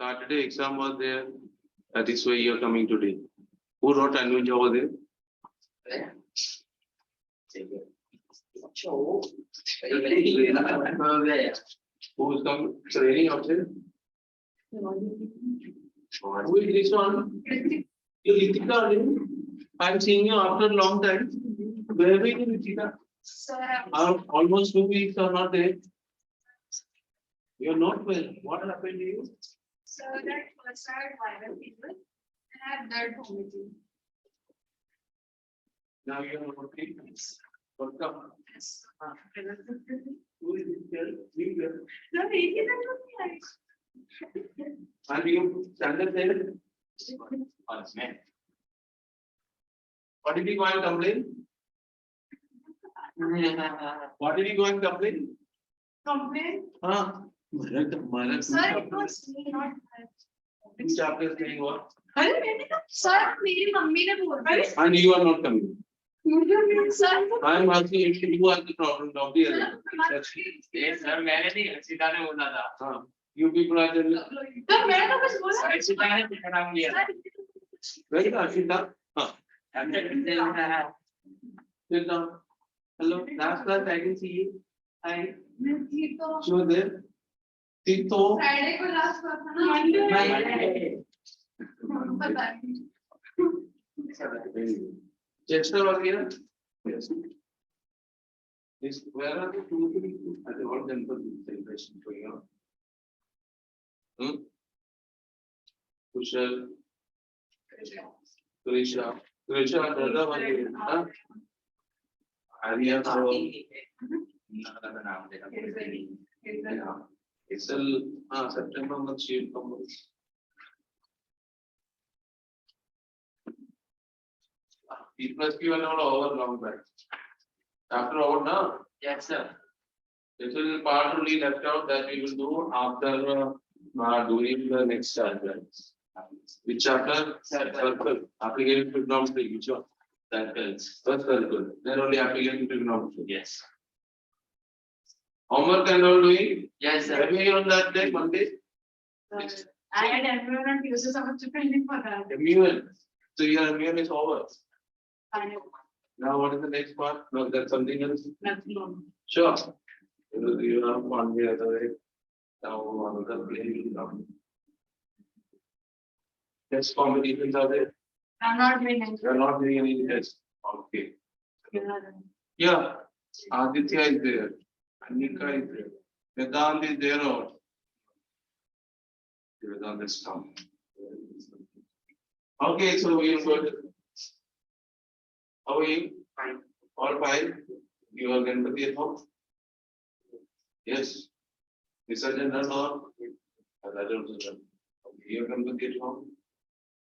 Saturday exam was there. That is why you are coming today. Who wrote Anuj over there? Who is coming? It's raining outside. Who is this one? You Ritika. I'm seeing you after a long time. Where were you, Ritika? Almost 2 weeks are not there. You're not well. What happened to you? So that first I had viral fever and I had blood vomiting. Now you are okay. Welcome. Yes. Who is this girl? You girl. No, it is not. And you stand up there. What did you go and complain? What did you go and complain? Complain? Sir, it was me, not her. Which chapter is saying what? Sir, मेरी mummy ने बोला. And you are not coming. Sir, I am asking if you are the problem of the other. Yes, sir. मैंने नहीं सीधा ने बोला था. You people are the. sir, मैंने तो कुछ बोला. सीधा ने नाम लिया. Very good, Ashita. Sit down. Hello, last class I can see you. Hi. You are there. Tito. Friday को last बार था ना. Monday. पता है. Chester was here. Yes. This where are the two? At the all temple celebration going on. Kushal. Krisha. Krisha, brother was here. Arya. It's September month she will come. P plus Q and all over long back. After over now? Yes, sir. This will part only left out that we will do after doing the next chapter. Which chapter? Circle. Application trigonometry. Which one? Circles. First circle. Then only application trigonometry. Yes. Homework and all doing? Yes, sir. Have you on that day, Monday? I had everyone uses our depending for that. MUN. So your MUN is over. I know. Now what is the next part? No, that's something else. Nothing. Sure. You have one the other way. Now another plane will come. Test competitions are there? I'm not doing anything. You are not doing any test. Okay. Yeah. Aditya is there. Anika is there. Vedant is there or? Vedant is come. Okay, so we will go to. How are you? Fine. All fine? You are Ganpati at home? Yes. Visajan done or? I don't know. You are Ganpati at home?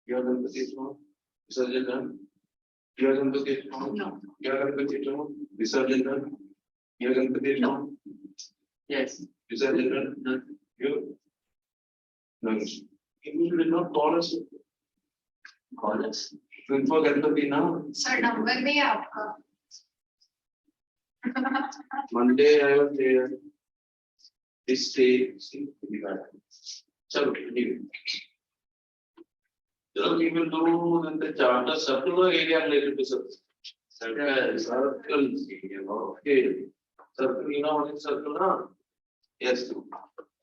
You are Ganpati at home? Visajan done? You are Ganpati at home? No. You are Ganpati at home? Visajan done? You are Ganpati at home? Yes. Visajan done? No. You? No. You will not call us. Call us. For Ganpati now. Sir, number नहीं है आपका. Monday I was there. This day, chalo, leave it. So we will do the charter circular area related to circles. Okay. Circle, you know what is circle, huh? Yes.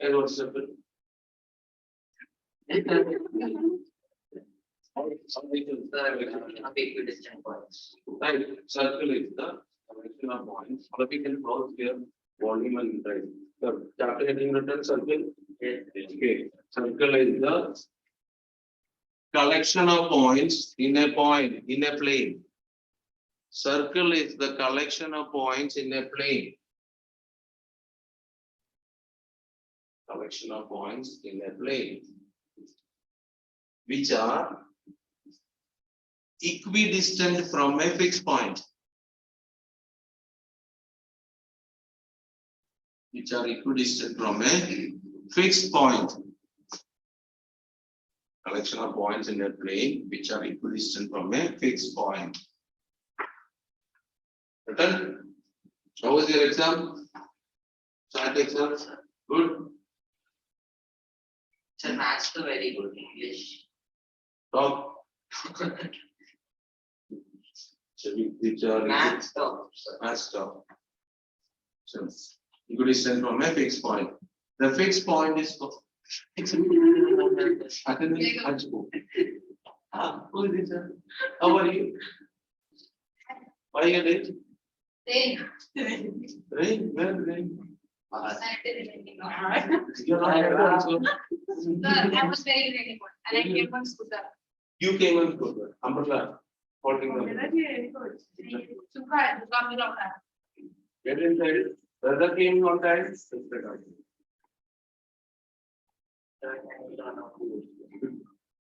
And what circle? Equidistant points. Right. Circle is the collection of points. Or we can close here volume and right. The chapter heading written circle. Okay. Circle is the collection of points in a plane. Circle is the collection of points in a plane. Collection of points in a plane, which are equidistant from a fixed point. Which are equidistant from a fixed point. Collection of points in a plane which are equidistant from a fixed point. Written? How was your exam? Start exam? Good. Sir, maths to very good English. Top. Shall we teacher? Maths top. Maths top. So you could extend from a fixed point. The fixed point is who is it, sir? How are you? Why are you late? Rain? Where rain? You're not here, so I was very ready for and I came on scooter. you came and put the umbrella. Holding the. Get inside. Brother came on time.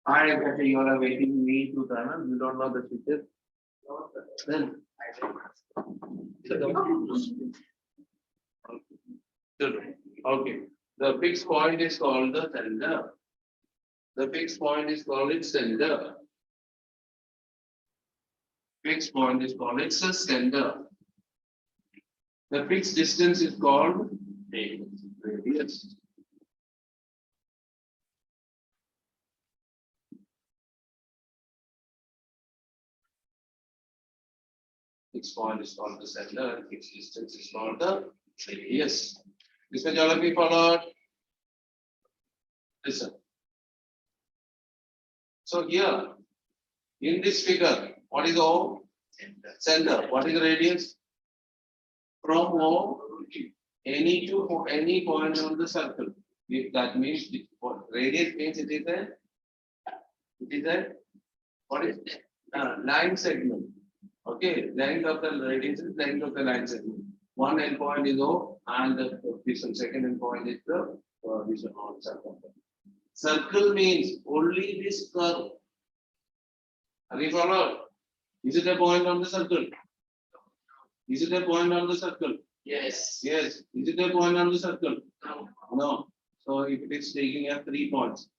I bet you are waiting me to turn. You don't know the switches. Then. Okay. The fixed point is called the sender. The fixed point is called its sender. Fixed point is called its sender. The fixed distance is called radius. Fixed point is called the sender. Fixed distance is called the radius. This much all of you followed. Listen. So here, in this figure, what is O? Center. What is the radius? From O, any to any point on the circle. If that means what radius means it is a what is line segment. Okay, length of the radius is length of the line segment. One end point is O, and the second end point is the this on circle. Circle means only this curve. Have you followed? Is it a point on the circle? Is it a point on the circle? Yes. Yes. Is it a point on the circle? No. No. So if it is taking up 3 points.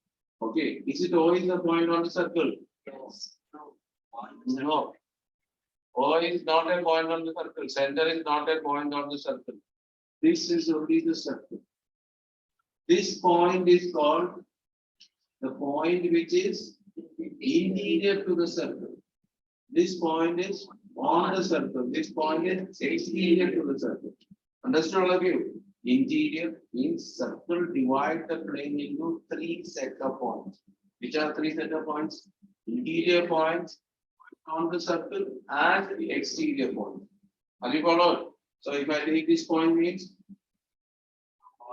Okay. Is it always a point on the circle? Yes. No. O is not a point on the circle. Center is not a point on the circle. This is only the circle. This point is called the point which is interior to the circle. This point is on the circle. This point is exterior to the circle. Understood all of you? Interior means circle divide the plane into 3 set of points. Which are 3 set of points? Interior points on the circle and the exterior point. Are you followed? So if I take this point means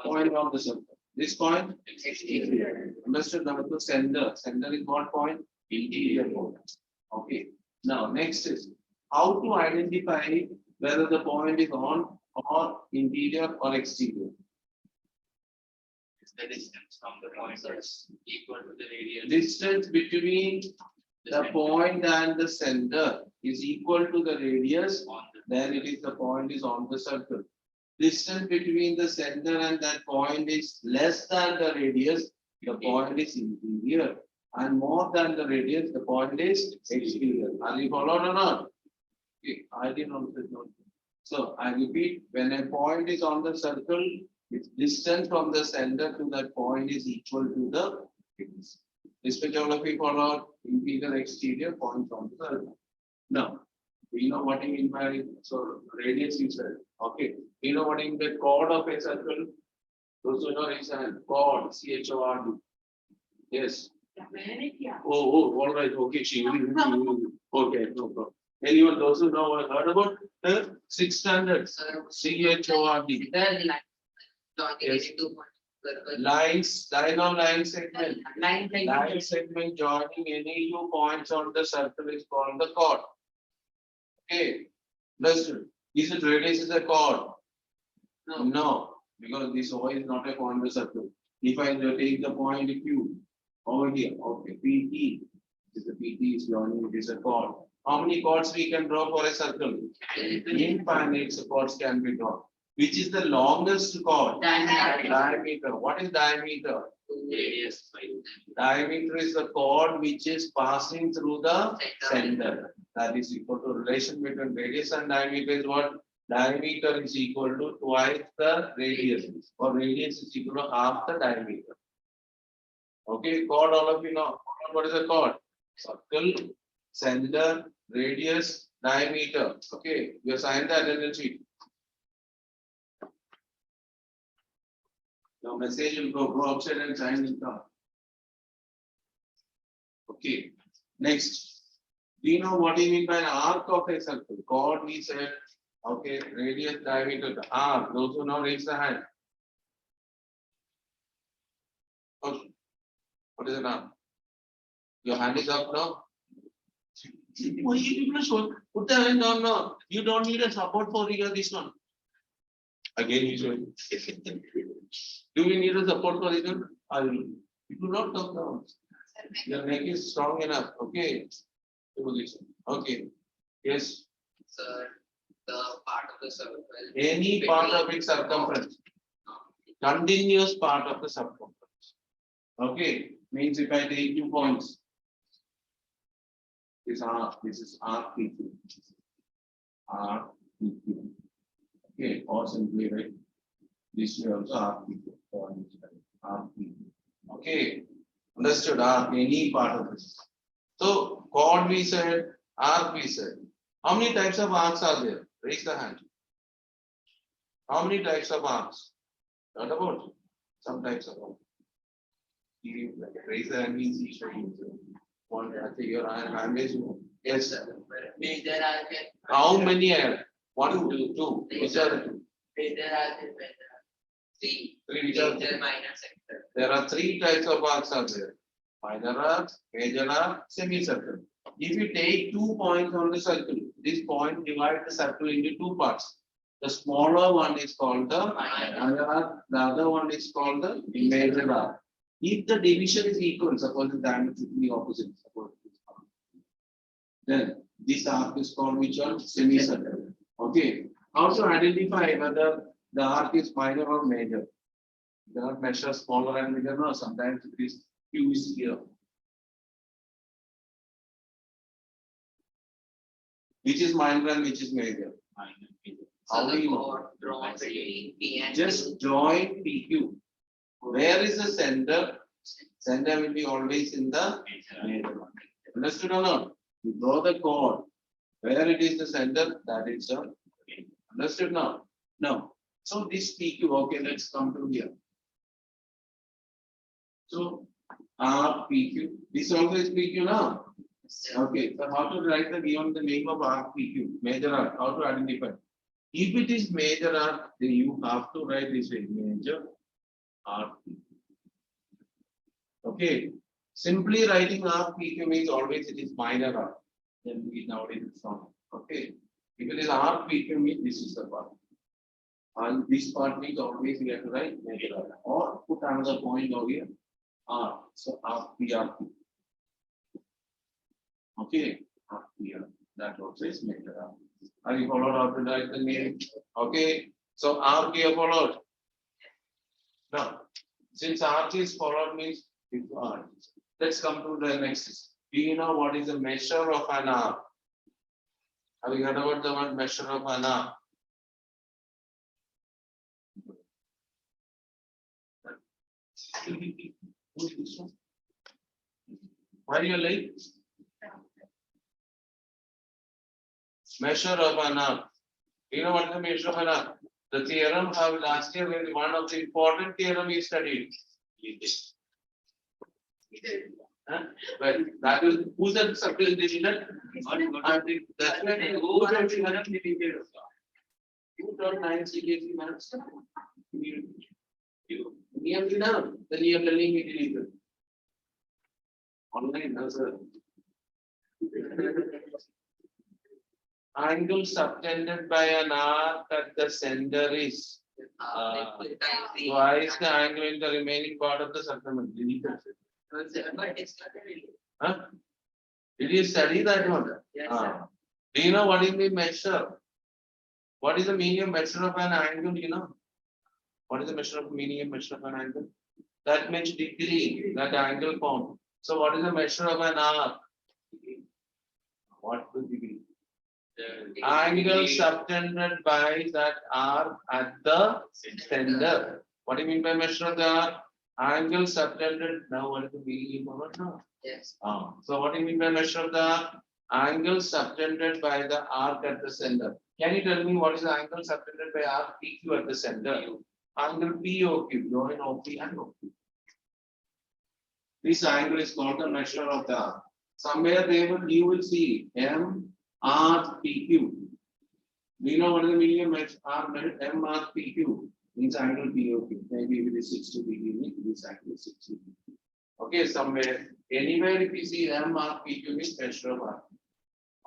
point on the circle. This point exterior. Understood? Now the center. Center is what point? Interior point. Okay. Now next is how to identify whether the point is on or interior or exterior. The distance from the point is equal to the radius. Distance between the point and the center is equal to the radius, then it is the point is on the circle. Distance between the center and that point is less than the radius, the point is interior, and more than the radius, the point is exterior. Are you followed or not? Okay, I didn't know. So I repeat, when a point is on the circle, its distance from the center to that point is equal to the radius. This which all of you follow interior exterior point on the circle. Now, we know what you mean by so radius you said. Okay, you know what in the chord of a circle? Those who know is a chord, CHORD. Yes. Oh, all right. Okay, okay, no problem. Anyone those who know or heard about the 6 standards? CHORD. Yes. Lines, line on line segment. Line segment joining any 2 points on the circle is called the chord. Okay. Listen, is it radius is a chord? No, because this O is not a point on the circle. If I take the point Q over here, okay, PT, this is the PT is joining, it is a chord. How many chords we can draw for a circle? Infinite chords can be drawn. Which is the longest chord? Diameter. What is diameter? Radius. Diameter is the chord which is passing through the center. That is equal to relation between radius and diameter is what? Diameter is equal to twice the radius, or radius is equal to half the diameter. Okay, chord, all of you know. What is a chord? Circle, center, radius, diameter. Okay, you assign the attendance sheet. Your message will go outside and sign it down. Okay, next. Do you know what do you mean by an arc of a circle? Chord we said, okay, radius, diameter, the arc. Those who know, raise the hand. Okay. What is an arc? Your hand is up now. Why you people show? Put the hand down now. You don't need a support for this one. Again, you show. Do we need a support for this one? I will. You do not come down. Your neck is strong enough. Okay. Okay. Yes. Sir, the part of the circle. Any part of its circumference. Continuous part of the circumference. Okay. Means if I take 2 points. This is R P Q. R P Q. Okay. Or simply write. This is also R P Q. R P Q. Okay. Understood? R any part of this. So, chord we said, arc we said. How many types of arcs are there? Raise the hand. How many types of arcs? Not about some types of arcs. Raise the hand means each of you. One, I think your hand is. Yes, sir. How many are? 1, 2, 2. Which are the two? Three. Which are there are 3 types of arcs are there. Minor arcs, major arc, semicircle. If you take 2 points on the circle, this point divide the circle into 2 parts. The smaller one is called the minor arc, the other one is called the major arc. If the division is equal, suppose the diameter is the opposite, then this arc is called which one? Semicircle. Okay. How to identify whether the arc is minor or major? You cannot measure smaller and bigger. No, sometimes it is Q is here. Which is minor and which is major? How do you know? Just join PQ. Where is the center? Center will be always in the major one. Understood or not? You draw the chord. Where it is the center, that is the. Understood now? No. So this PQ, okay, let's come to here. So R PQ. This also is PQ now. Okay, so how to write the given the name of R PQ? Major arc. How to identify? If it is major arc, then you have to write this way, major arc. Okay. Simply writing R PQ means always it is minor arc. Then we nowadays it's not. Okay. If it is R PQ means this is the part. And this part means always we have to write major arc. Or put another point over here. R. So R P R Q. Okay. R P R. That also is major arc. Are you followed how to write the name? Okay. So R P R followed. Now, since R is followed means let's come to the next. Do you know what is the measure of an arc? Have you heard about the word measure of an arc? Why are you late? Measure of an arc. You know what the measure of an arc? The theorem have last year one of the important theorem we studied. Huh? Well, that is who's that circle deleted? That's why who deleted? You don't 9 CBSE marks. You near me now. Then you are telling me deleted. Online, no sir. Angle subtended by an arc at the center is twice the angle in the remaining part of the circumference. Huh? Did you study that one? Yes, do you know what is the measure? What is the meaning of measure of an angle? You know? What is the measure of meaning of measure of an angle? That means degree, that angle form. So what is the measure of an arc? What is degree? Angle subtended by that arc at the center. What do you mean by measure of the arc? Angle subtended. Now what is the meaning of it now? Yes. So what do you mean by measure of the arc? Angle subtended by the arc at the center. Can you tell me what is the angle subtended by arc PQ at the center? Angle POQ, join OP and OP. This angle is called the measure of the arc. Somewhere you will see M R P Q. Do you know what is the meaning of M R P Q? Means angle POQ. Maybe if it is 60 degree, this angle is 60 degree. Okay, somewhere, anywhere if you see M R P Q means measure of arc.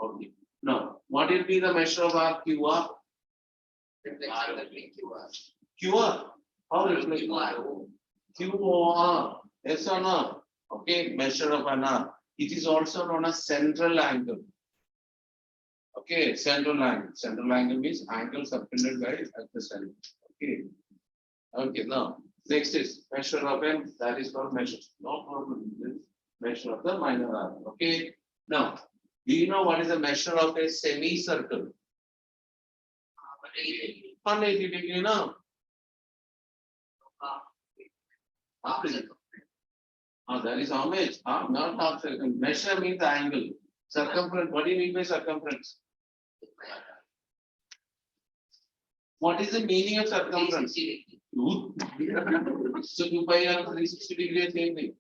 Okay. Now, what will be the measure of arc QR? QR. How reflect QR? Yes or no? Okay, measure of an arc. It is also known as central angle. Okay, central angle. Central angle means angle subtended by at the center. Okay. Okay, now next is measure of M. That is called measure. No problem. Measure of the minor arc. Okay. Now, do you know what is the measure of a semicircle? 180 degree now. That is how much? Not half circle. Measure means the angle. Circumference. What do you mean by circumference? What is the meaning of circumference? So 2 pi r 360 degree same thing.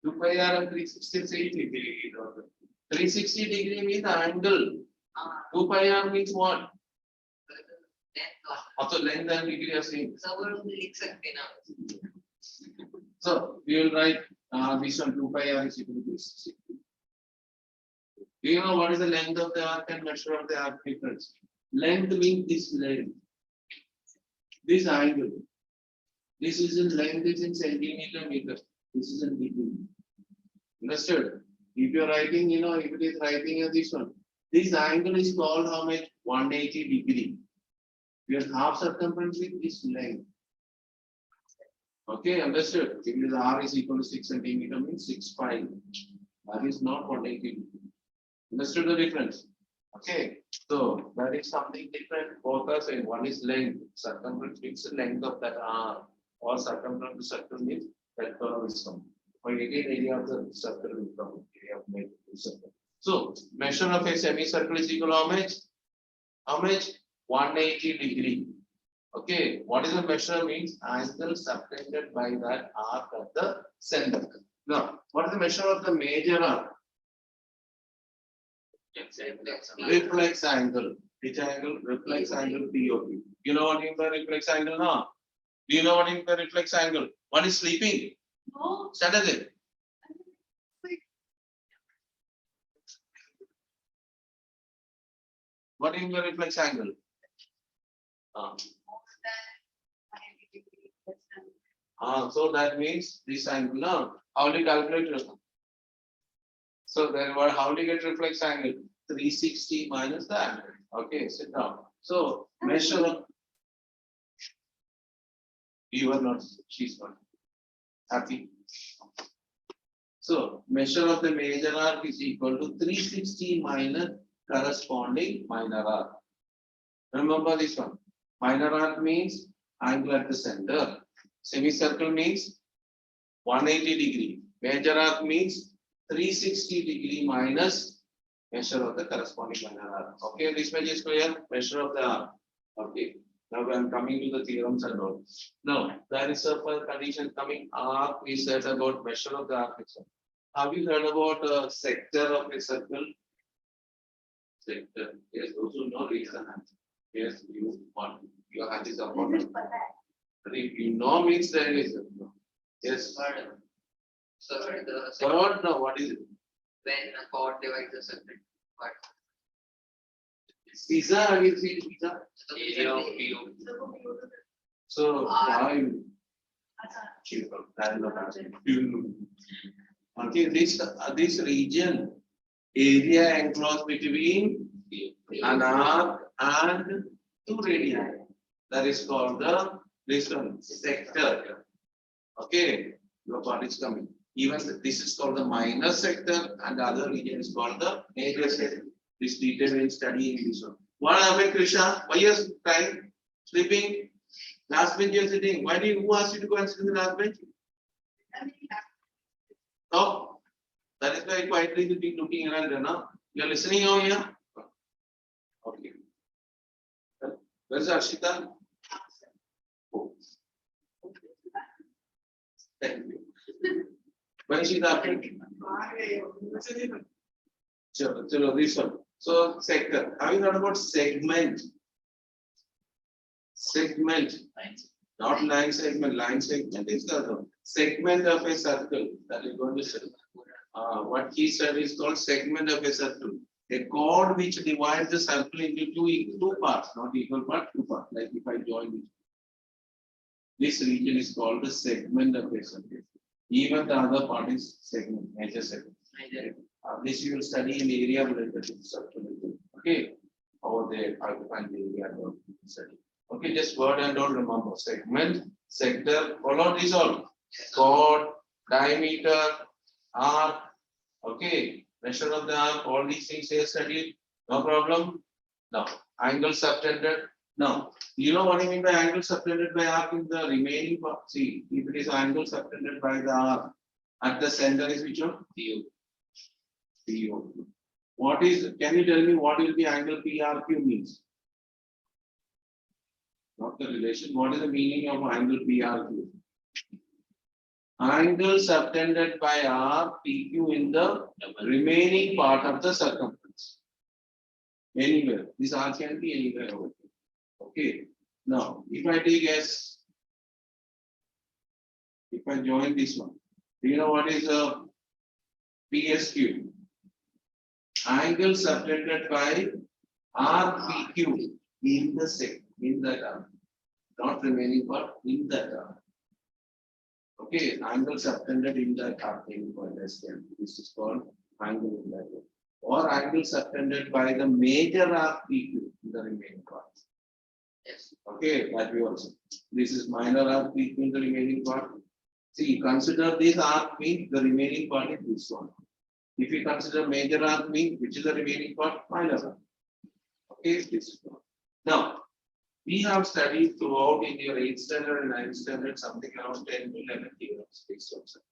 2 pi r and 360 same thing. 360 degree means angle. 2 pi r means what? Also length and degree are same. So we will write this one 2 pi r is equal to 360. Do you know what is the length of the arc and measure of the arc difference? Length means this length. This angle. This is in length, is in centimeter meter. This is in degree. Understood? If you are writing, if it is writing as this one, this angle is called how much? 180 degree. We have half circumference with this length. Okay, understood? If it is r is equal to 6 centimeter means 6 pi. That is not 180 degree. Understood the difference? Okay, so that is something different. Both are saying one is length, circumference means the length of that arm, or circumference to circle means that curve is come. Or again, area of the circle will come, area of the circle. So, measure of a semicircle is equal to how much? How much? 180 degree. Okay, what is the measure means? Angle subtended by that arc at the center. Now, what is the measure of the major arc? Reflex angle. Which angle? Reflex angle POV. You know what is the reflex angle now? Do you know what is the reflex angle? One is sleeping. No. Start it. What is the reflex angle? So that means this angle now. How do you calculate it? So then what? How do you get reflex angle? 360 minus the angle. Okay, sit down. So measure of. You are not. She's not happy. So measure of the major arc is equal to 360 minus corresponding minor arc. Remember this one. Minor arc means angle at the center. Semicircle means 180 degree. Major arc means 360 degree minus measure of the corresponding minor arc. Okay, this much is clear. Measure of the arc. Okay. Now I am coming to the theorems and all. Now there is a condition coming. Arc we said about measure of the arc itself. Have you heard about a sector of a circle? Sector. Yes, those who know raise the hand. Yes, you want. Your hand is up. If you know means there is a no. Yes. Third, Third, no, what is it? when a chord divides a circle. What? Pizza, have you seen pizza? Area of PO. So why? Okay, this region, area enclosed between an arc and two radii. That is called the this one sector. Okay, your part is coming. Even this is called the minor sector, and the other region is called the major sector. This detail will study in this one. What happened, Krishna? Why are you crying? Sleeping? Last bench you are sitting. Who asked you to go and sit in the last bench? No. That is why quietly you be looking around, no? You are listening over here? Okay. Where is Arshita? Oh. Thank you. When is she happening? Chalo, this one. So, sector. Have you heard about segment? Segment. Not line segment. Line segment is the other. Segment of a circle that is going to say. What he said is called segment of a circle. A chord which divides the circle into two parts, not equal parts, two parts. Like if I join it. This region is called the segment of a circle. Even the other part is segment, major segment. This you will study in area related circle. Okay. Over there, I will find the area to study. Okay, just word and all remember. Segment, sector, follow this all. Chord, diameter, arc. Okay, measure of the arc, all these things here studied. No problem. Now, angle subtended. Now, you know what I mean by angle subtended by arc in the remaining part? See, if it is angle subtended by the arc, at the center is which one? PO. PO. What is, can you tell me what will be angle PRQ means? Not the relation. What is the meaning of angle PRQ? Angle subtended by R PQ in the remaining part of the circumference. Anywhere. This R can be anywhere over here. Okay. Now, if I take S, if I join this one, do you know what is a PSQ? Angle subtended by RPQ in the sec, in that arc, not remaining part, in that arc. Okay, angle subtended in that arc, this is called angle in that arc. Or angle subtended by the major arc PQ in the remaining part. Yes. Okay, that we also. This is minor arc PQ in the remaining part. See, consider this arc means the remaining part is this one. If you consider major arc mean, which is the remaining part? Minor arc. Okay, this is one. Now, we have studied throughout in your 8th standard and 9th standard something around 10 to 11 theorems based on something.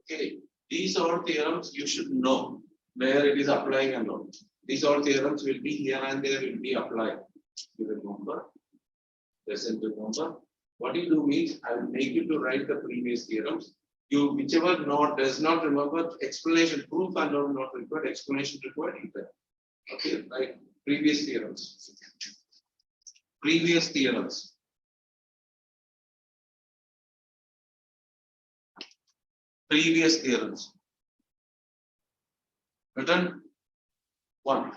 Okay, these all theorems you should know where it is applying and not. These all theorems will be here and there will be applied. You remember? Listen to remember. What you do means I will make you to write the previous theorems. You whichever note does not remember explanation, proof and not required, explanation required. Okay, right. Previous theorems. Previous theorems. Previous theorems. Written 1.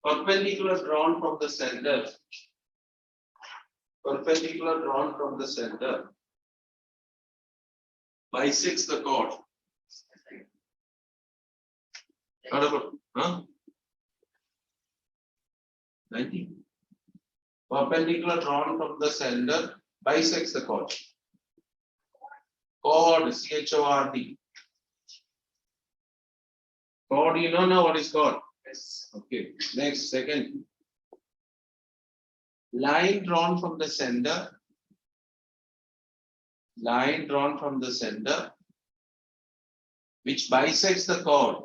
Perpendicular drawn from the center. Perpendicular drawn from the center bisects the chord. Huh? 90. Perpendicular drawn from the center bisects the chord. Chord, CHORD. Chord, you know now what is chord? Yes. Okay. Next, second. Line drawn from the center. Line drawn from the center, which bisects the chord.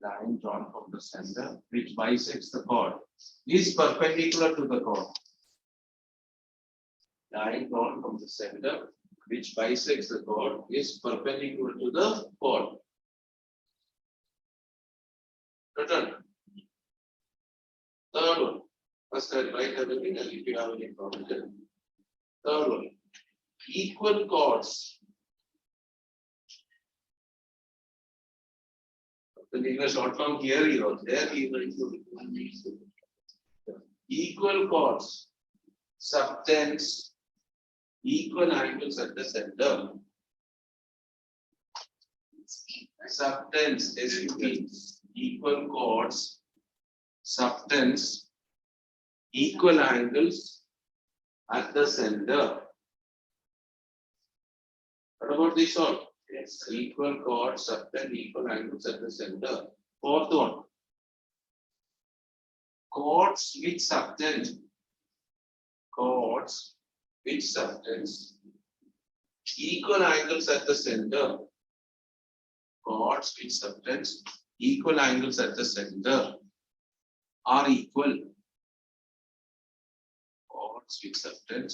Line drawn from the center, which bisects the chord, is perpendicular to the chord. Line drawn from the center, which bisects the chord, is perpendicular to the chord. Written. Third one. First, I write everything, and if you have any problem. Third one. Equal chords. The English short form here he wrote. There he wrote. Equal chords. Subtends. Equal angles at the center. Subtends. SUP. Equal chords. Subtends. Equal angles at the center. What about this one? Yes. Equal chords, subtend equal angles at the center. Fourth one. chords which subtend equal angles at the center. Chords which subtend equal angles at the center are equal. Chords which subtend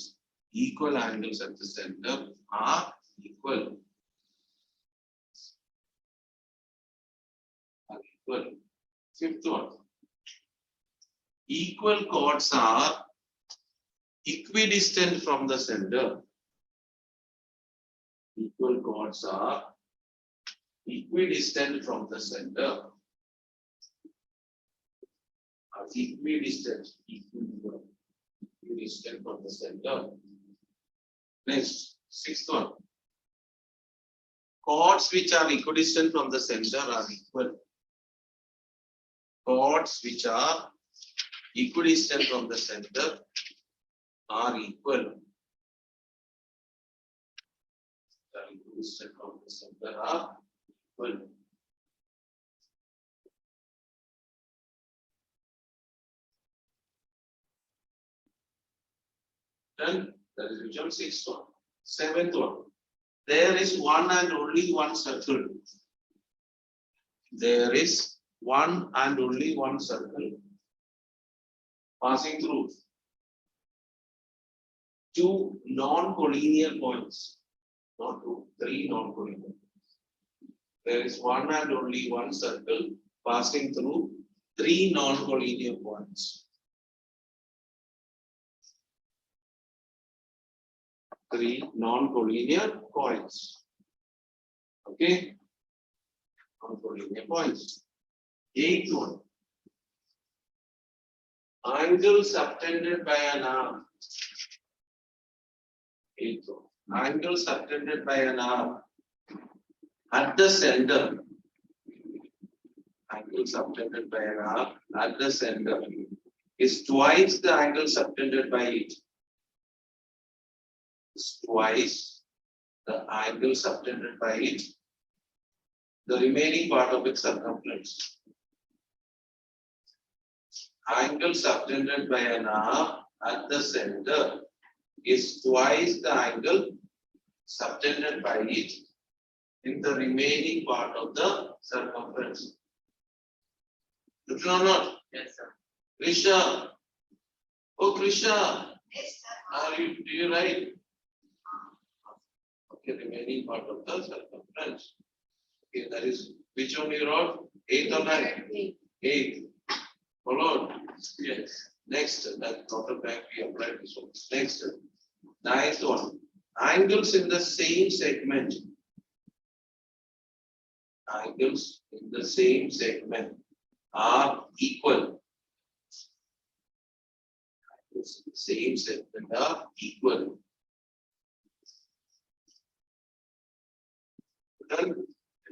equal angles at the center are equal. Fifth one. Equal chords are equidistant from the center. Equal chords are equidistant from the center. Are equidistant from the center. Next, sixth one. Chords which are equidistant from the center are equal. Chords which are equidistant from the center are equal. Equidistant from the center are equal. Then that is which one? Sixth one. Seventh one. There is one and only one circle. There is one and only one circle passing through two non-collinear points. Not two, three non-collinear. There is one and only one circle passing through three non-collinear points. Three non-collinear points. Okay? Non-collinear points. Eighth one. Angle subtended by an arc. Eighth one. Angle subtended by an arc at the center. Angle subtended by an arc at the center is twice the angle subtended by it. Is twice the angle subtended by it. The remaining part of its circumference. Angle subtended by an arc at the center is twice the angle subtended by it in the remaining part of the circumference. True or not? Yes, sir. Krisha. Oh, Krisha. Yes, sir. Do you write? Okay, remaining part of the circumference. Okay, that is which one you wrote? Eighth or ninth? Eighth. Followed? Yes. Next, that total back we applied this one. Next, ninth one. Angles in the same segment. Angles in the same segment are equal. Angles in the same segment are equal. Then,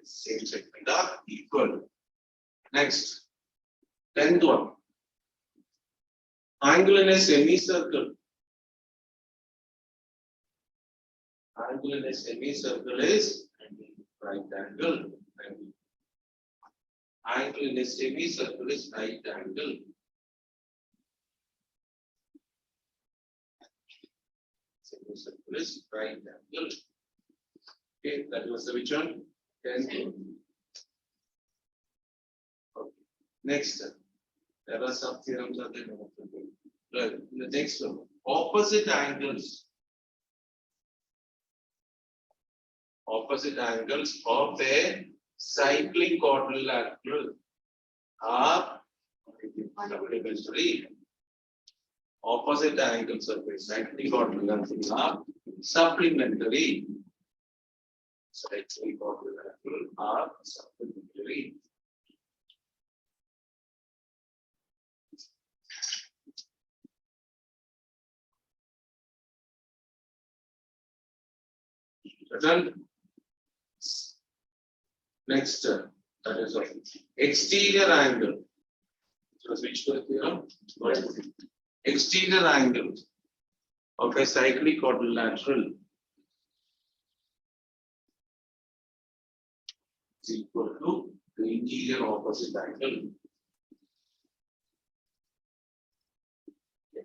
same segment are equal. Next, 10th one. Angle in a semicircle. Angle in a semicircle is right angle. Angle in a semicircle is right angle. Semicircle is right angle. Okay, that was the which one? 10th. Okay. Next, there are some theorems that they know. Right. The next one, opposite angles. Opposite angles of a cyclic quadrilateral are supplementary. Opposite angles of a cyclic quadrilateral are supplementary. Cyclic quadrilateral are supplementary. Done. Next, that is what exterior angle. So which one here? Exterior angle of a cyclic quadrilateral is equal to the interior opposite angle.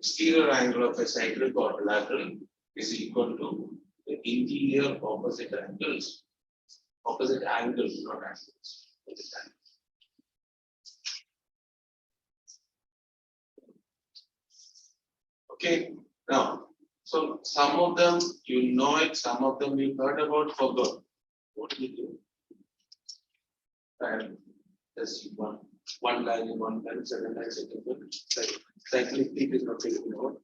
exterior angle of a cyclic quadrilateral is equal to the interior opposite angles. Opposite angles, not angles. Opposite angles. Okay, now, so some of them you know it, some of them you heard about, forgot. What do you do? And just one line in one line, second line, second line. Cyclic peak is not taken over.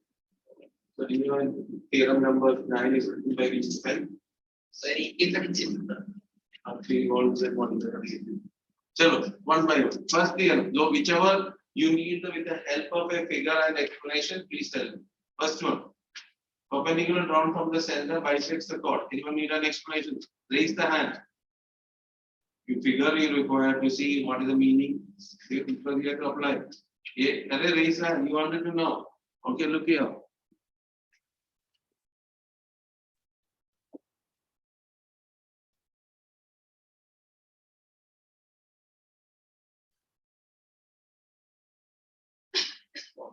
So do you know theorem number 9 is written by which pen? Very effective. 3 volts and 1 volts. So one by one. First theorem, so whichever you need with the help of a figure and explanation, please tell me. First one, perpendicular drawn from the center bisects the chord. Anyone need an explanation? Raise the hand. You figure you require to see what is the meaning. You have to apply. Yeah, raise the hand. You wanted to know. Okay, look here.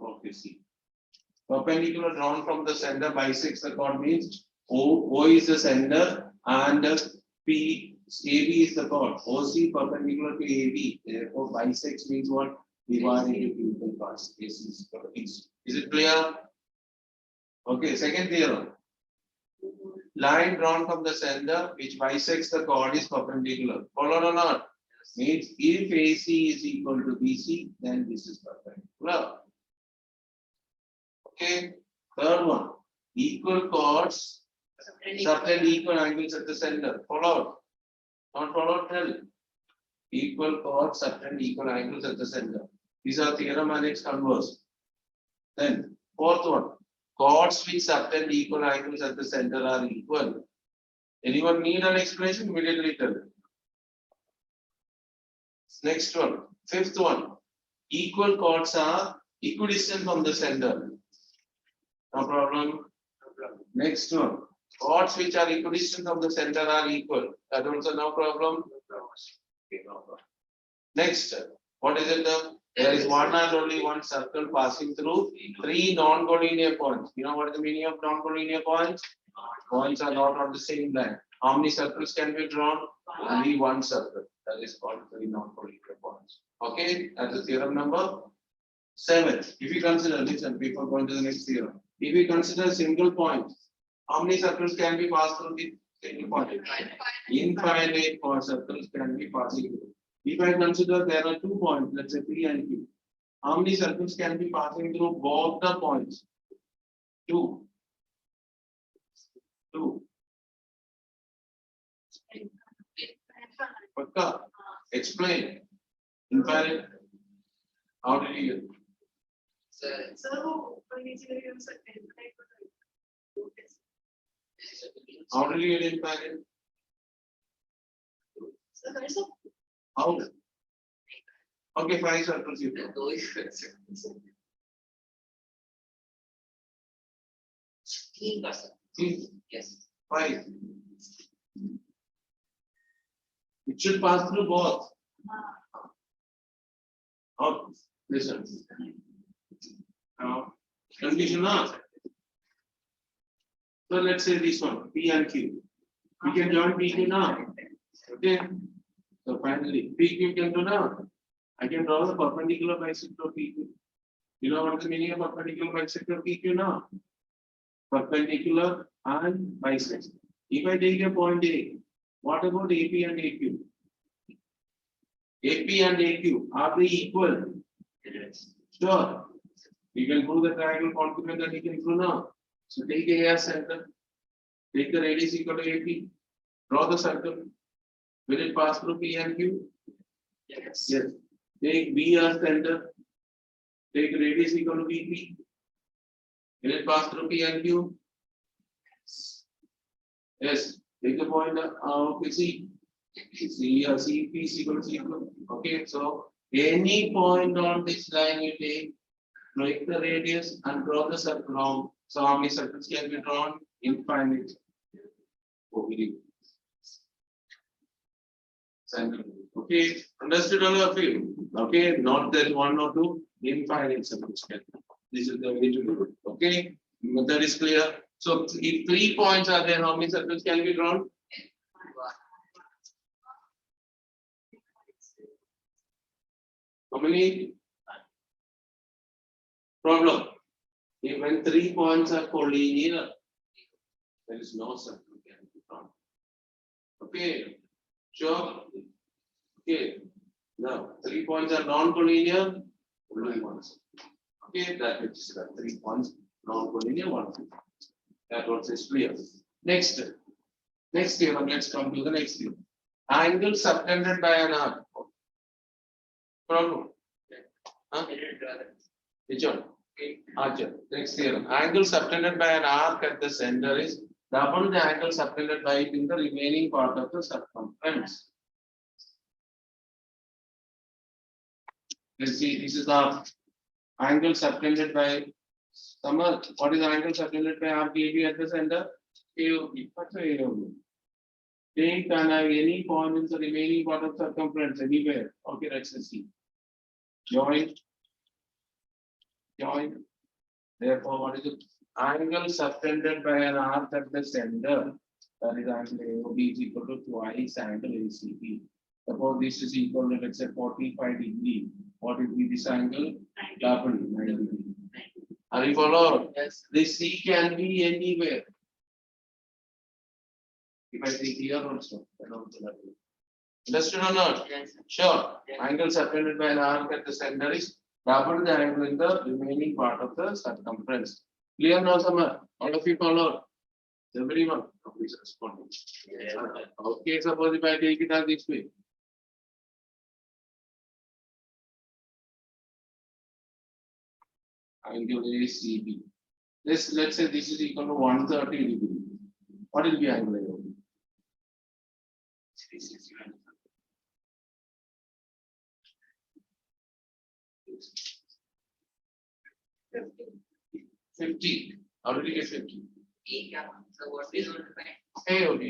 Okay, see. Perpendicular drawn from the center bisects the chord means O is the center and P AB is the chord. OC perpendicular to AB. Therefore, bisects means what? Divide into equal parts. Is it clear? Okay, second theorem. Line drawn from the center which bisects the chord is perpendicular. Follow or not? Means if AC is equal to BC, then this is perpendicular. Okay, third one, equal chords, subtend equal angles at the center. Followed, not followed, tell. Equal chords, subtend equal angles at the center. These are theorem and its converse. Then, fourth one, chords which subtend equal angles at the center are equal. Anyone need an explanation? Immediately tell. Next one, fifth one, equal chords are equidistant from the center. No problem. Next one. Chords which are equidistant from the center are equal. That also no problem. Okay, no problem. Next, what is it? There is one and only one circle passing through 3 non-collinear points. You know what is the meaning of non-collinear points? Points are not on the same line. How many circles can be drawn? Only one circle. That is called 3 non-collinear points. Okay, that's the theorem number 7. If you consider, listen, before going to the next theorem. If we consider single point, how many circles can be passed through the single point? Infinite circles can be passing through. If I consider there are 2 points, let's say P and Q, how many circles can be passing through both the points? 2. 2. Pakka. Explain. Infinite. How did you get? How did you get infinite? How? Okay, 5 circles you do. Yes. 5. It should pass through both. Oh, listen. Now, condition now. So let's say this one, P and Q. We can join PQ now. Okay. So finally, PQ can do now. I can draw the perpendicular bisector of PQ. You know what is the meaning of perpendicular bisector of PQ now? Perpendicular and bisect. If I take a point A, what about AP and AQ? AP and AQ, are they equal? Yes. Sure. You can prove the triangle complement that you can prove now. So take A as center, take the radius equal to AP, draw the circle. Will it pass through P and Q? Yes. Yes. Take B as center, take radius equal to BP. Will it pass through P and Q? Yes. Take the point of C. C or CP is equal to C. Okay, so any point on this line you take, break the radius and draw the circle. So how many circles can be drawn? Infinite. Okay, understood all of you? Okay, not that 1 or 2, infinite circles can be. This is the way to do it. Okay, that is clear. So if 3 points are there, how many circles can be drawn? How many? Problem. If when 3 points are collinear, there is no circle can be drawn. Okay, sure. Okay, now 3 points are non-collinear, only one circle. Okay, that is 3 points non-collinear one. That also is clear. Next theorem, let's come to the next theorem. Angle subtended by an arc. Problem. Huh? Which one? Archer. Next theorem. Angle subtended by an arc at the center is double the angle subtended by it in the remaining part of the circumference. Let's see, this is the angle subtended by Samar. What is the angle subtended by arc AB at the center? AOB. What's the AOB? Take any point in the remaining part of circumference anywhere. Okay, let's see. Join. Therefore, what is it? Angle subtended by an arc at the center. That is angle AOB is equal to twice angle ACB. Suppose this is equal to, let's say, 45 degree. What will be this angle? Double 90 degree. Are you followed? Yes. This C can be anywhere. If I take here also, then also that will. Understood or not? Yes. Sure. Yes. Angle subtended by an arc at the center is double the angle in the remaining part of the circumference. Clear now, Samar? All of you followed? Everyone? Please respond. Yes. Okay, suppose if I take it as this way. Angle ACB. Let's say this is equal to 130 degree. What will be angle AOB? 50. How did you get 50? So what is on AOB.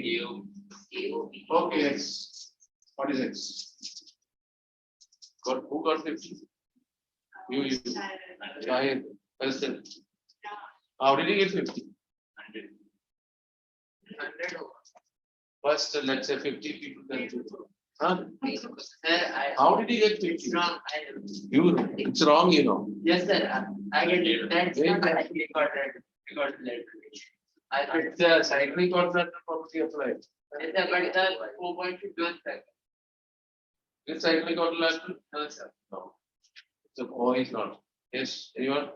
AOB. Okay, X. What is X? Who got 50? You. Shahid. Person. How did you get 50? 100 over. First, let's say 50 people then 50. Huh? Sir, How did you get 50? it's wrong. It's wrong, you know. Yes, sir. I get it. That's Wait. not actually got it. I got it. I got it. It's a cyclic quadrant property applied. Yes, sir, but the 4.2 sir. It's cyclic quadrant. No, sir. No. So O is not. Yes, anyone?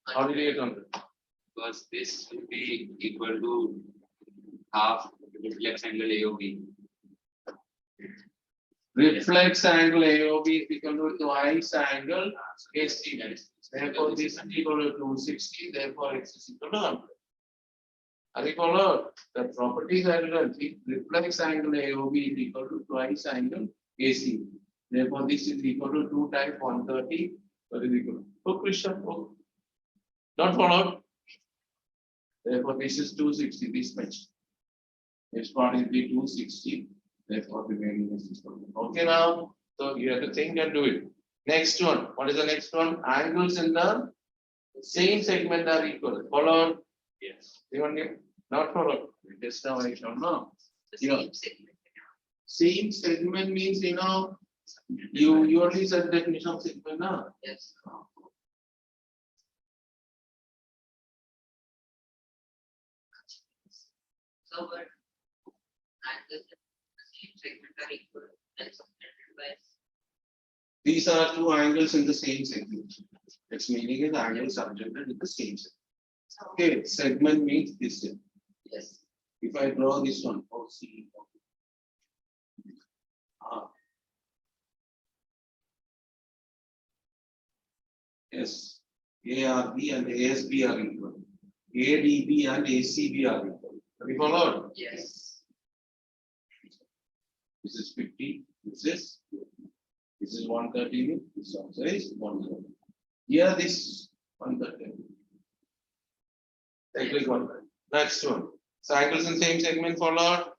How did you get 100? Because this will be equal to half reflex angle AOB. Reflex angle AOB is equal to twice angle AC. Therefore, this is equal to 260. Therefore, X is equal to 100. Are you followed? The properties are relative. Reflex angle AOB is equal to twice angle AC. Therefore, this is equal to 2 times 130. What is equal to? Oh, Krishna. Oh. Not followed. Therefore, this is 260. This much. This part is the 260. Therefore, the remaining is equal to. Okay, now. So you have to think and do it. Next one. What is the next one? Angles in the same segment are equal. Followed? Yes. Even if not followed. Just now I don't know. The Yeah. same segment. Same segment means, you only said definition of segment now. Yes. So, but angles in the same segment are equal. Then subtended by These are two angles in the same segment. Its meaning is angle subtended in the same segment. Okay, segment means this. yes. If I draw this one, OC. Yes, ARB and ASB are equal. ADB and ACB are equal. Have you followed? Yes. This is 50. This is 130. This also is 130. Here this 130. Cyclic one. Next one. Cycles in same segment followed.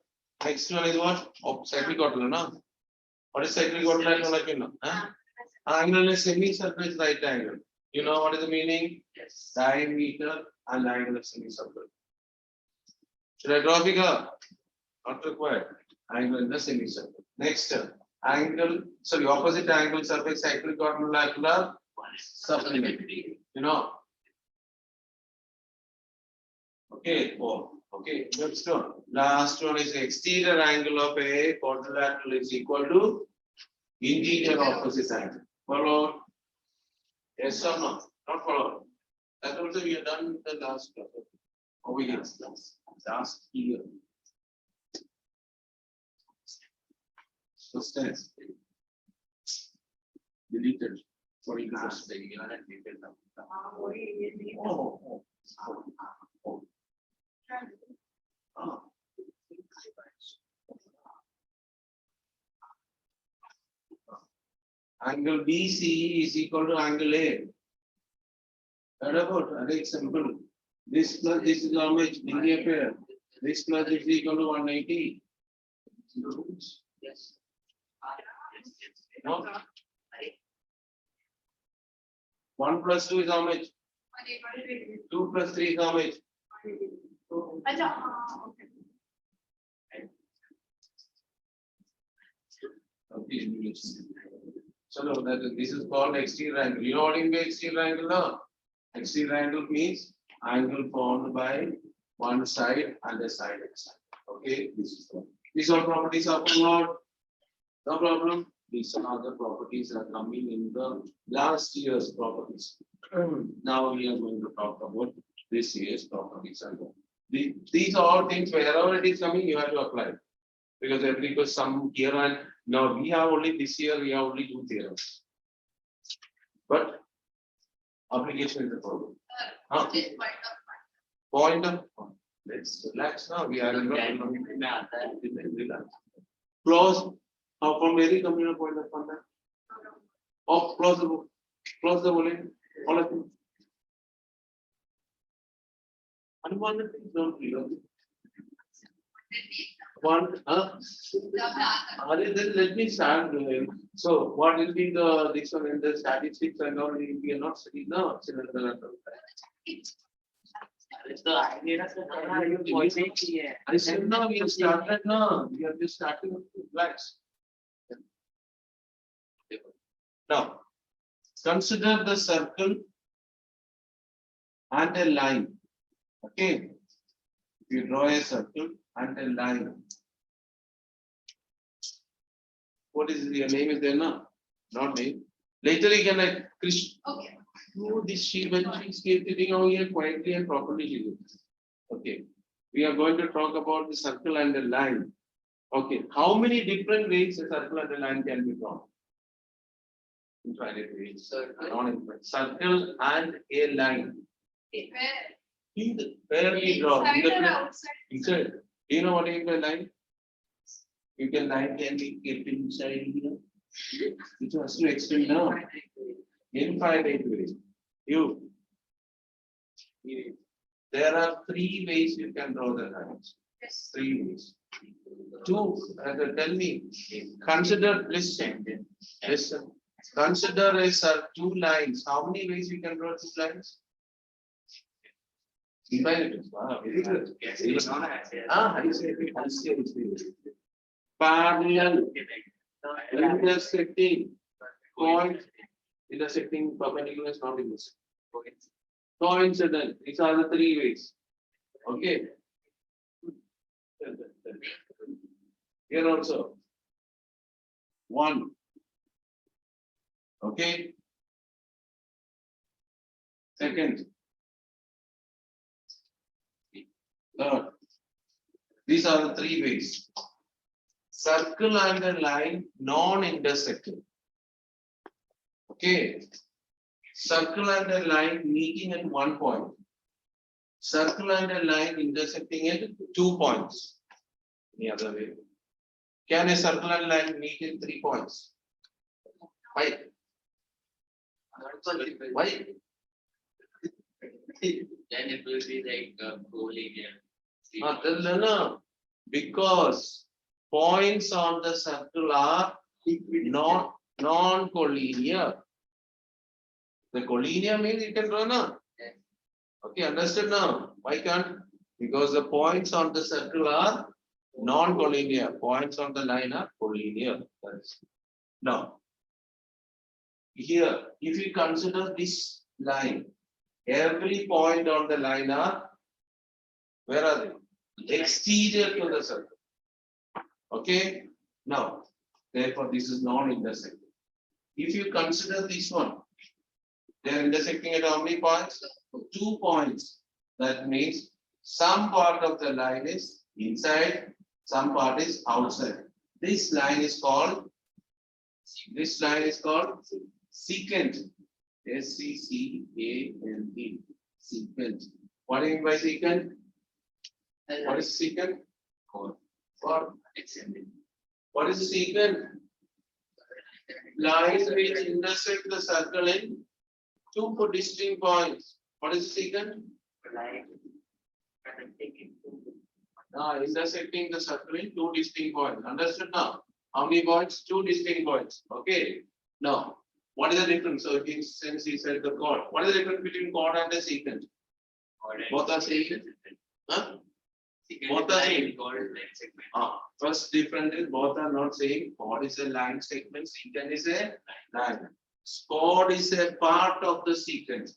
Next one is what? Oh, cyclic quadrant, no? What is cyclic quadrant? Like, Angle is semicircle is right angle. You know what is the meaning? Yes. Diameter and line of semicircle. Should I draw figure? Not required. Angle in the semicircle. Next, angle, sorry, opposite angle surface cyclic quadrilateral supplementary. You know. Okay, oh, okay, next one. Last one is exterior angle of a quadrilateral is equal to interior opposite angle. Follow? Yes or no? Not follow. That also we have done the last class. Over here. Last year. So stands. Deleted. Sorry, last the year and deleted now. Oh. Oh. Angle BC is equal to angle A. What about very simple? This plus this is how much linear pair. This plus is equal to 180. Yes. No? 1 plus 2 is how much? 2 plus 3 is how much? Okay. So no, this is called exterior angle. You know what in the exterior angle now? Exterior angle means angle formed by one side and the side side. Okay, this is all. These all properties are followed. No problem. These are the properties are coming in the last year's properties. Now we are going to talk about this year's properties. And these are all things wherever it is coming, you have to apply. Because some here and now we have only this year, we have only 2 theorems. But application is the problem. Huh? Point of let's relax now. We are in relax. Close. How from very communal point of contact? Oh, close the volume. All of them. Unwanted things don't feel. One, then let me start doing. So, what will be the this one in the statistics and all? We are not studying now. I said no, we have started now. We are just starting with relax. Now, consider the circle and a line. Okay, if you draw a circle and a line. What is your name is there now? Not name. Later you can like Krishna. Okay. No, this she when she's sitting over here quietly and properly she looks. Okay. We are going to talk about the circle and the line. Okay. How many different ways a circle and a line can be drawn? Infinite ways. Circle and a line. Where we draw? Inside. Do you know what is the line? You can line can be kept inside here. It has to extend now. Infinite ways. There are 3 ways you can draw the lines. Yes. 3 ways. 2. Tell me. Consider. Listen. Listen. Consider as 2 lines. How many ways you can draw 2 lines? Infinite. Wow, very good. Parallel. Intersecting. Point. Intersecting perpendicular is not intersecting. Coincident. These are the 3 ways. Okay. Here also. 1. Okay. Second. Third. These are the 3 ways. Circle and a line non-intersecting. Okay. Circle and a line meeting at 1 point. Circle and a line intersecting at 2 points. The other way. Can a circle and line meet in 3 points? Why? Why? Then it will be like collinear. No. Because points on the circle are not non-collinear. The collinear means you can draw now. Yes. Okay, understood now? Why can't? Because the points on the circle are non-collinear. Points on the line are collinear. That's now. Here, if you consider this line, every point on the line are, where are they? Exterior to the circle. Okay, now, therefore, this is non-intersecting. If you consider this one, they are intersecting at how many points? 2 points. That means some part of the line is inside, some part is outside. This line is called secant. S-C-C-A-N-T. Secant. What do you mean by secant? What is secant? What? What is secant? Lines which intersect the circle in 2 distinct points. What is secant? Intersecting the circle in 2 distinct points. Understood now? How many points? 2 distinct points. Okay. Now, what is the difference? So, since he said the chord, what is the difference between chord and the secant? Both are same. Huh? Both are same. First difference is both are not same. Chord is a line segment, secant is a line. Chord is a part of the secant.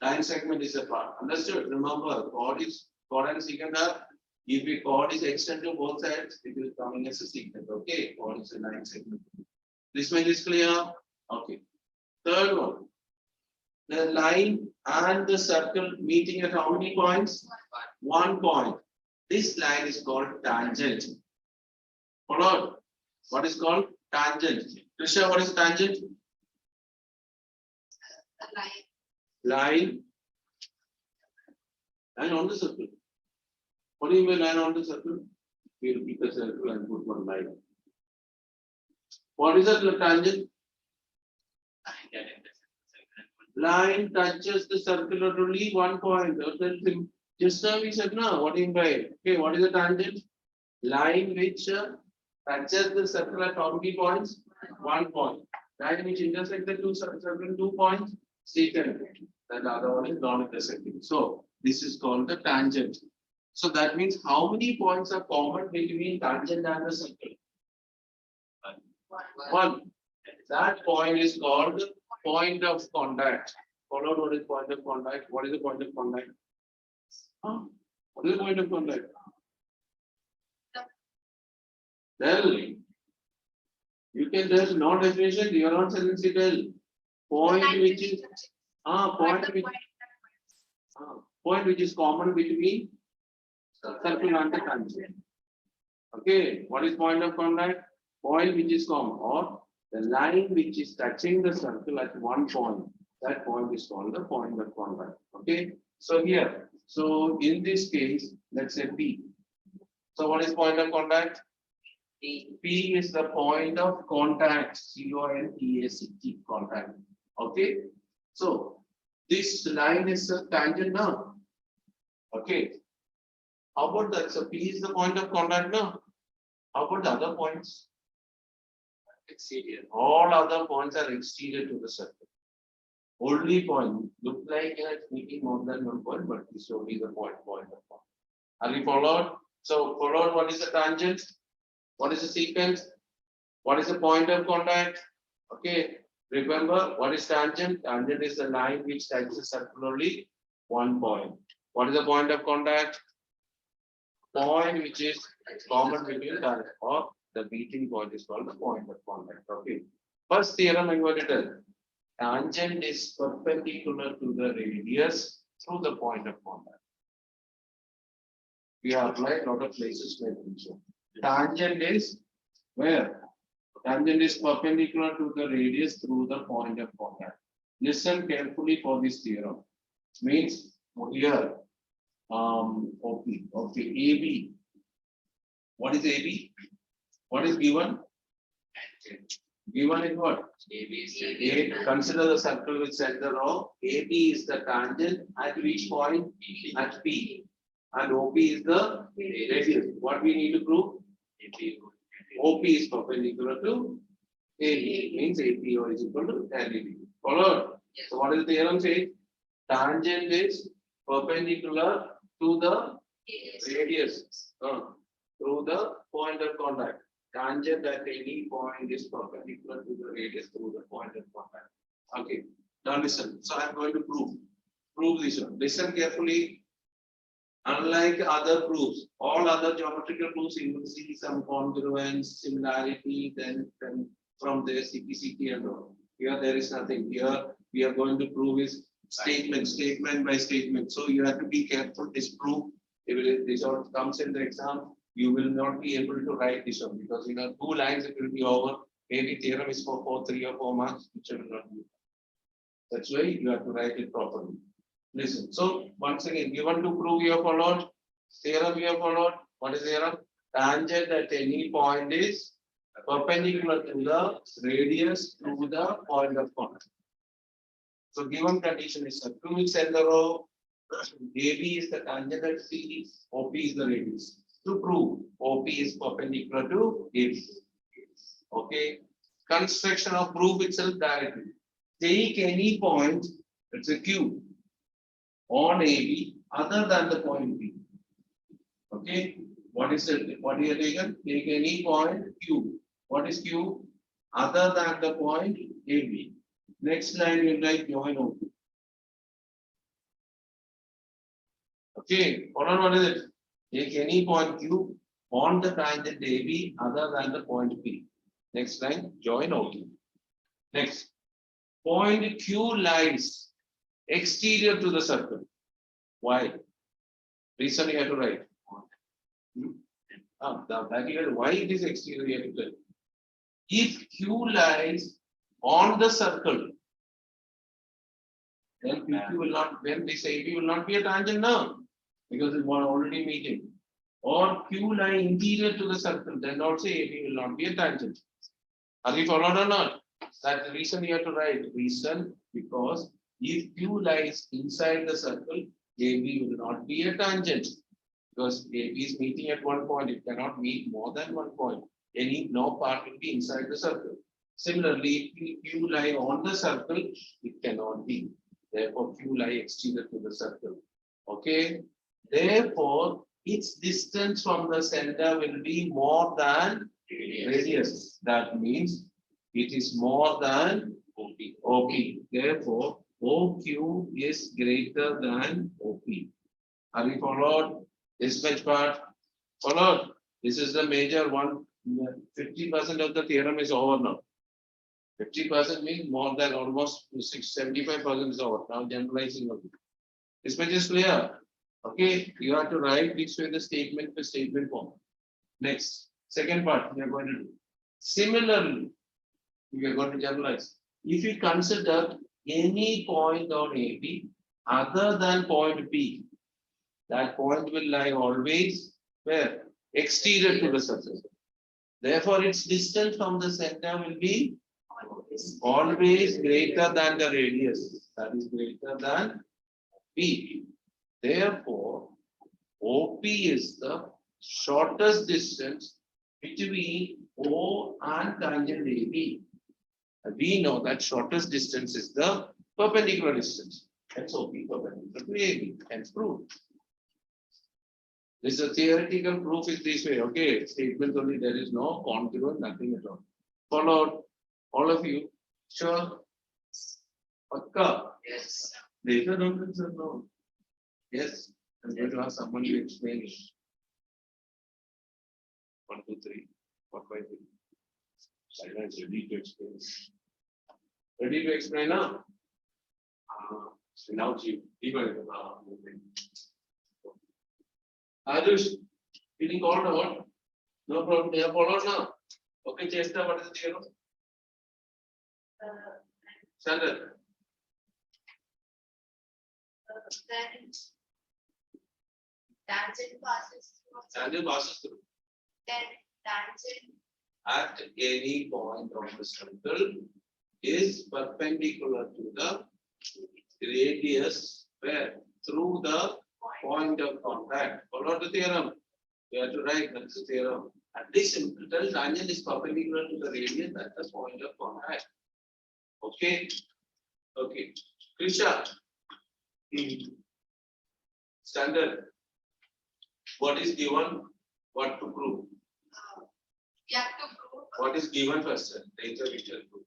Line segment is a part. Understood? Remember, chord and secant are, if the chord is extended to both sides, it is coming as a secant. Okay, chord is a line segment. This one is clear? Okay. Third one. The line and the circle meeting at how many points? 1 point. This line is called tangent. Follow? What is called tangent? Trisha, what is tangent? Line on the circle. What do you mean line on the circle? We repeat the circle and put one line. What is a tangent? Line touches the circle at only 1 point. Just now we said no. What do you mean by it? Okay, what is a tangent? Line which touches the circle at how many points? 1 point. Line which intersects the two circles 2 points. Secant. And the other one is non-intersecting. So this is called the tangent. So that means how many points are common between tangent and the circle? 1. That point is called point of contact. Follow what is point of contact? What is the point of contact? What is the point of contact? Tell. You can tell no definition, you are not telling it tell. Point which is point which is common between circle and the tangent. Okay, what is point of contact? Point which is common, or the line which is touching the circle at 1 point. That point is called the point of contact. Okay, so here, so in this case, let's say P. So what is point of contact? P is the point of contact. C-O-N-T-A-C-T, contact. Okay, so this line is a tangent now. Okay, how about that? So P is the point of contact now. How about the other points? Exterior. All other points are exterior to the circle. Only point. Look like it's making more than 1 point, but this is only the point of point. Are we followed? So followed, what is the tangent? What is the secant? What is the point of contact? Okay. Remember, what is tangent? Tangent is the line which touches the circle only 1 point. What is the point of contact? Point which is common between the or the meeting point is called the point of contact. Okay. First theorem I'm going to tell. Tangent is perpendicular to the radius through the point of contact. We have applied a lot of places where so. Tangent is where? Tangent is perpendicular to the radius through the point of contact. Listen carefully for this theorem. Means here, okay, AB. What is AB? What is given? Given is what? Consider the circle with center of AB is the tangent at which point? At P. And OP is the radius. What we need to prove? OP is perpendicular to AB. Means APO is equal to 10 AB. Followed? Yes. So what is the theorem say? Tangent is perpendicular to the Yes. radius through the point of contact. Tangent at any point is perpendicular to the radius through the point of contact. Okay. Now listen. So I am going to prove this one. Listen carefully. Unlike other proofs, all other geometrical proofs, you will see some congruence, similarity, then from there CPCT and all. Here there is nothing. Here we are going to prove is statement by statement. So you have to be careful. This proof, if this all comes in the exam, you will not be able to write this one because you know 2 lines it will be over. Maybe theorem is for 3 or 4 marks, which will not be. That's why you have to write it properly. Listen. So once again, given to prove you have followed, theorem you have followed. What is theorem? Tangent at any point is perpendicular to the radius through the point of contact. So given condition is a 2 weeks in the row, AB is the tangent at C, OP is the radius. To prove OP is perpendicular to AB. Okay. Construction of proof itself directly. Take any point, it's a Q, on AB other than the point B. Okay. What is it? What you have taken? Take any point Q. What is Q? Other than the point AB. Next line you write join OP. Okay. Hold on, what is it? Take any point Q on the tangent AB other than the point B. Next line, join OP. Next. Point Q lies exterior to the circle. Why? Reason you have to write. Why it is exterior you have to tell. If Q lies on the circle, then PQ will not, when this AB will not be a tangent now, because it was already meeting. Or Q lie interior to the circle, then also AB will not be a tangent. Are we followed or not? That's the reason you have to write. Reason because if Q lies inside the circle, AB will not be a tangent. Because AB is meeting at one point, it cannot meet more than one point. No part will be inside the circle. Similarly, if Q lie on the circle, it cannot be. Therefore, Q lie exterior to the circle. Okay. Therefore, its distance from the center will be more than radius. That means it is more than OP. Therefore, OQ is greater than OP. Are we followed? This much part followed. This is the major one. 50% of the theorem is over now. 50% means more than almost 75% is over. Now generalizing of it. This much is clear. Okay, you have to write this way the statement for statement form. Next, second part we are going to do. Similarly, we are going to generalize. If you consider any point on AB other than point B, that point will lie always where? Exterior to the surface. Therefore, its distance from the center will be always greater than the radius. That is greater than B. Therefore, OP is the shortest distance between O and tangent AB. We know that shortest distance is the perpendicular distance. That's OP perpendicular to AB. Hence proof. This is a theoretical proof is this way. Okay, statement only, there is no congruent, nothing at all. Followed, all of you. Sure. Pakka. Yes. Later on, answer no. Yes. I'm going to ask someone to explain it. 1, 2, 3. 4, 5, 6. Silence ready to explain. Ready to explain now? So now you even Adush, feeling called or what? No problem. They are followed now. Okay, Chester, what is the theorem? Sandra. Then tangent passes through. Sandra passes through. Then tangent At any point of the circle is perpendicular to the radius where through the point of contact. Follow the theorem. You have to write that's the theorem. At least simple tangent is perpendicular to the radius at the point of contact. Okay. Okay. Krisha. Standard. What is given? What to prove? We have to prove, What is given first? Nature picture proof.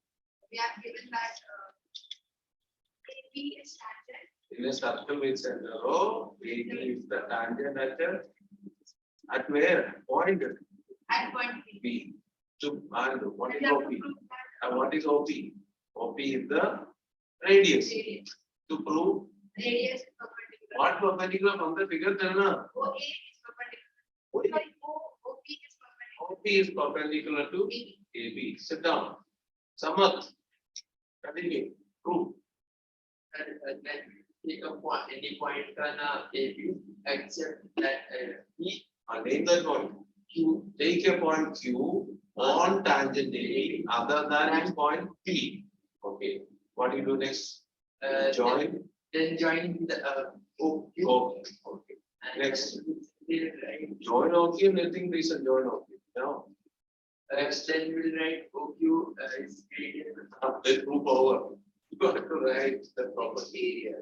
we have given that AB is tangent. In a circle with center, oh, AB is the tangent at where? Point At point B. B. To and what And is we have OP? to prove that And what is OP? OP is the radius. radius To prove is perpendicular. what perpendicular from the figure, Chalna? OA is perpendicular. Sorry, OP is perpendicular. OP is perpendicular to B. AB. Sit down. Samat. Continue. Prove. And then take a point, any point on AB, except that B Name that point. Q. Take a point Q on tangent AB other than its point P. Okay. What do you do next? Join. Then join the OQ. Okay. Okay. and Next. We'll write, Join OQ. Nothing reason join OQ. No. then we'll write OQ is greater They prove over. You got to write the proper area.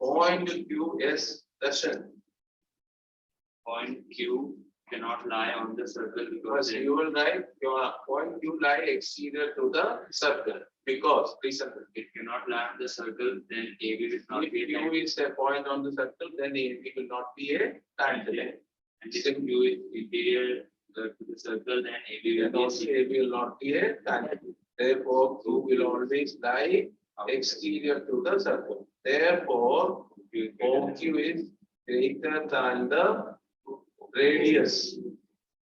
Point Q. Yes. Darshan. Point Q cannot lie on the circle because Because you will write your point Q lie exterior to the circle. Because reason. it cannot lie on the circle, then AB will not If be a Q tangent. is a point on the circle, then AB will not be a tangent. And if Q is interior to the circle, then AB will And be a also AB will not be a tangent. Therefore, Q will always lie exterior to the circle. Therefore, OQ is greater than the radius.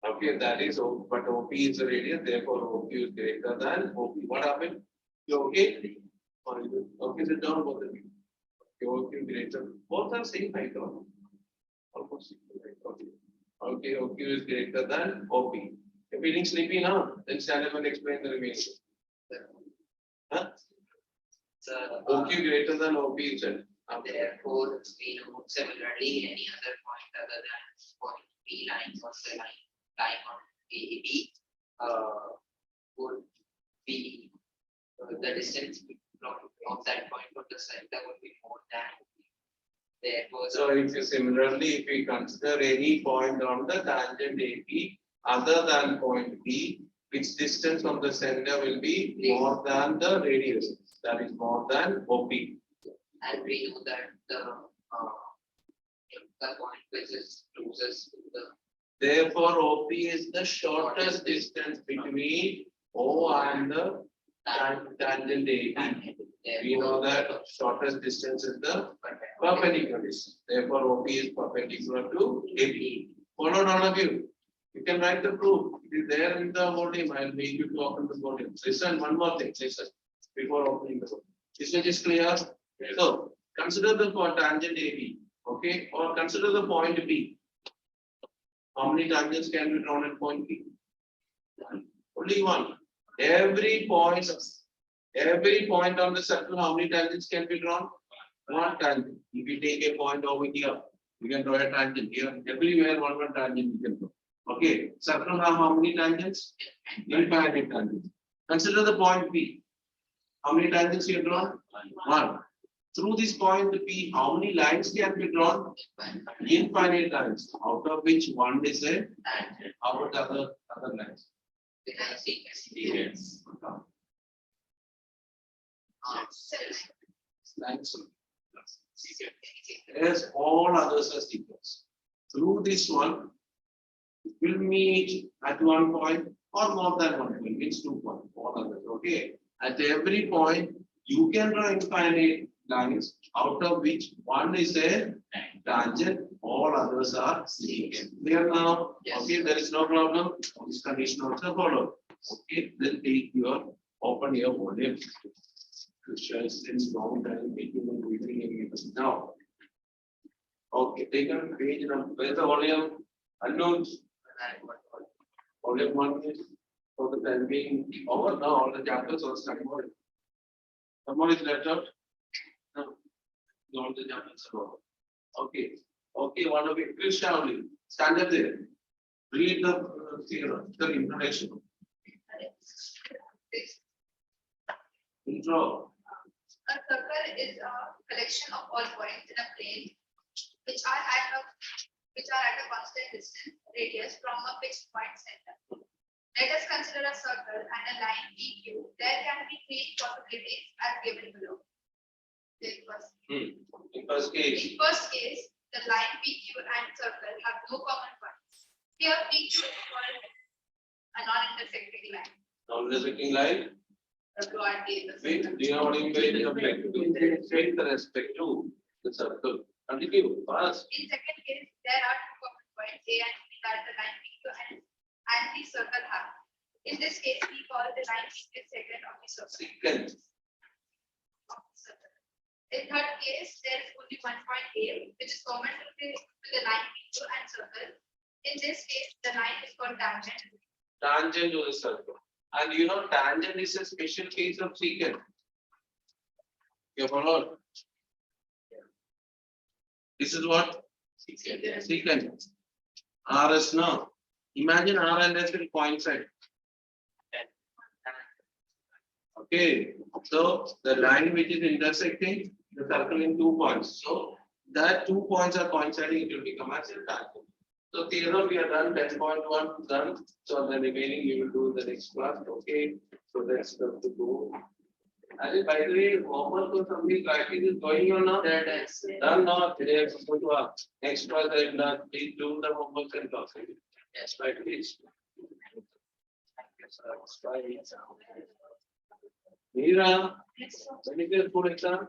Okay, that is O, but OP is the radius, therefore OQ is greater than OP. What happened? You okay? Okay, sit down both of you. OQ greater, both are same height, no? Almost equal height. Okay. Okay, OQ is greater than OP. You're feeling sleepy now? Then stand up and explain the remaining. Huh? OQ greater than OP itself. Okay. Therefore, we know similarly any other point other than point B lines or the line lying on AB would be the distance from that point to the center would be more than. Therefore, So if you similarly, if we consider any point on the tangent AP other than point B, its distance from the center will be more than the radius. That is more than OP. and we know that the point which is closest to the Therefore, OP is the shortest distance between O and the tangent AP. tangent. We know that shortest distance is the perpendicular distance. Therefore, OP is perpendicular to AP. Followed all of you. You can write the proof. It is there in the volume. I'll make you to open the volume. Listen, one more thing. Listen, before opening the volume. Is it is clear? So, consider the tangent AB. Okay, or consider the point B. How many tangents can be drawn at point B? Only one. Every point on the circle, how many tangents can be drawn? One tangent. If you take a point over here, you can draw a tangent here. Everywhere, one tangent you can draw. Okay, circle have how many tangents? Infinite tangents. Consider the point B. How many tangents you drawn? One. Through this point P, how many lines can be drawn? Infinite lines, out of which one is a tangent. how about the other lines? Yes. Lines. As all others are sequence. Through this one, it will meet at one point or more than one point, means 2 points, all others, okay? At every point, you can draw infinite lines, out of which one is a tangent, all others are secant. Clear now? Yes. Okay, there is no problem. This condition also follow. Okay, then take your open your volume. Since long time making and reading now. Okay, take a page number. Where's the volume? Unknowns. Volume 1 is for the time being over now. All the chapters are studying more. Someone is left out. No, all the chapters are over. Okay, okay, one of you, Krishna only. Stand up there. Read the introduction. Intro. A circle is a collection of all points in a plane which are at a constant distance radius from a fixed point center. Let us consider a circle and a line PQ. There can be three possibilities as given below. In first case, the line PQ and circle have no common points. Here PQ is called a non-intersecting line. Non-intersecting line. Wait, Do you know what you mean? With respect to the circle. Continue, fast. in second case, there are two common points A and B that the line PQ and the circle have. In this case, we call the line PQ second of the circle. Second. In third case, there is only one point A, which is common to the line PQ and circle. In this case, the line is called tangent. Tangent to the circle. And you know, tangent is a special case of secant. You followed? This is what? Secant. RS now. Imagine R and S will coincide. Okay, so the line which is intersecting the circle in 2 points. So that 2 points are coinciding, it will become as a tangent. So theorem we are done, 10.1 done. So the remaining you will do in the next class. Okay, so that's the to go. And by the way, homework or something writing is going on now. Done now. Today I'm going to ask. Next class I am done. Please do the homework and class. Yes, right, please. Meera, when is your full exam?